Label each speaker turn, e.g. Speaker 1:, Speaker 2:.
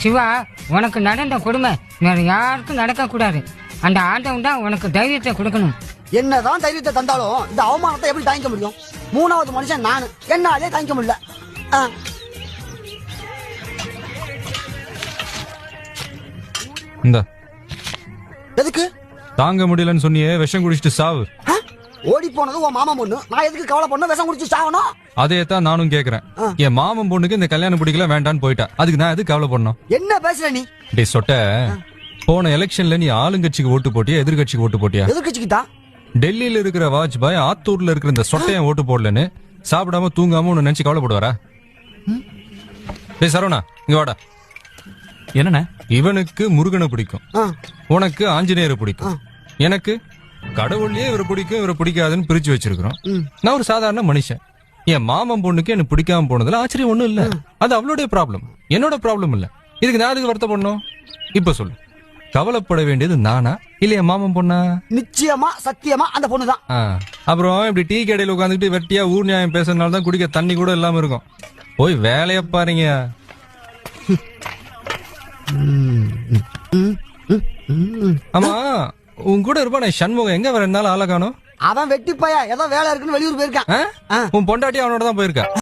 Speaker 1: சிவா, உனக்கு நடந்த கொடுமை வேற யாருக்கும் நடக்க கூடாது. அந்த ஆண்டவன் தான் உனக்கு தைரியத்தை கொடுக்கணும்.
Speaker 2: என்னதான் தைரியத்தை தந்தாலும் இந்த அவமானத்தை எப்படி தாங்கிக்க முடியும்? மூணாவது மனுஷன் நானு, என்னாலே தாங்கிக்க முடியல. எதுக்கு?
Speaker 3: தாங்க முடியலன்னு சொன்னியே, விஷம் குடிச்சிட்டு சாவு.
Speaker 2: ஓடி போனது உன் மாமா பொண்ணு, நான் எதுக்கு கவலை பண்ண விஷம் குடிச்சு சாகணும்?
Speaker 3: அதே தான் நானும் கேக்குறேன். என் மாமன் பொண்ணுக்கு இந்த கல்யாணம் பிடிக்கல, வேண்டான்னு போயிட்டா. அதுக்கு நான் எதுக்கு கவலை பண்ணணும்?
Speaker 2: என்ன பேசுற நீ?
Speaker 3: டே சொட்ட, போன எலெக்ஷன்ல நீ ஆளுங்கட்சிக்கு ஓட்டு போட்டியா எதிர்கட்சிக்கு ஓட்டு போட்டியா?
Speaker 2: எதிர்கட்சிக்கு தான்.
Speaker 3: டெல்லியில இருக்கிற வாஜ்பாய் ஆத்தூர்ல இருக்கிற இந்த சொட்டையன் ஓட்டு போடலன்னு சாப்பிடாம தூங்காம உன்னை நினைச்சு கவலைப்படுவாரா? டே சரவணா, இங்க வாடா.
Speaker 4: என்னண்ணே?
Speaker 3: இவனுக்கு முருகனை பிடிக்கும், உனக்கு ஆஞ்சநேயரை பிடிக்கும், எனக்கு கடவுள்லயே இவரை பிடிக்கும் இவரை பிடிக்காதுன்னு பிரிச்சு வச்சிருக்கிறோம். நான் ஒரு சாதாரண மனுஷன். என் மாமன் பொண்ணுக்கு எனக்கு பிடிக்காம போனதுல ஆச்சரியம் ஒண்ணும் இல்ல. அது அவளுடைய ப்ராப்ளம், என்னோட ப்ராப்ளம் இல்ல. இதுக்கு நான் அதுக்கு வருத்தப்படணும்? இப்ப சொல்லு, கவலைப்பட வேண்டியது நானா இல்ல என் மாமன் பொண்ணா?
Speaker 2: நிச்சயமா சத்தியமா அந்த பொண்ணுதான்.
Speaker 3: அப்புறம் இப்படி டீ கடையில் உட்காந்துட்டு வெட்டியா ஊர் நியாயம் பேசுறதுனால தான் குடிக்க தண்ணி கூட இல்லாம இருக்கும். போய் வேலைய பாருங்க. ஆமா, உன் கூட இருப்பானே சண்முகம் எங்க வர என்னால ஆள காணோம்?
Speaker 2: அவன் வெட்டிப்பாயா ஏதோ வேலை இருக்குன்னு வெளியூர் போயிருக்கான்.
Speaker 3: உன் பொண்டாட்டி அவனோட தான் போயிருக்கா.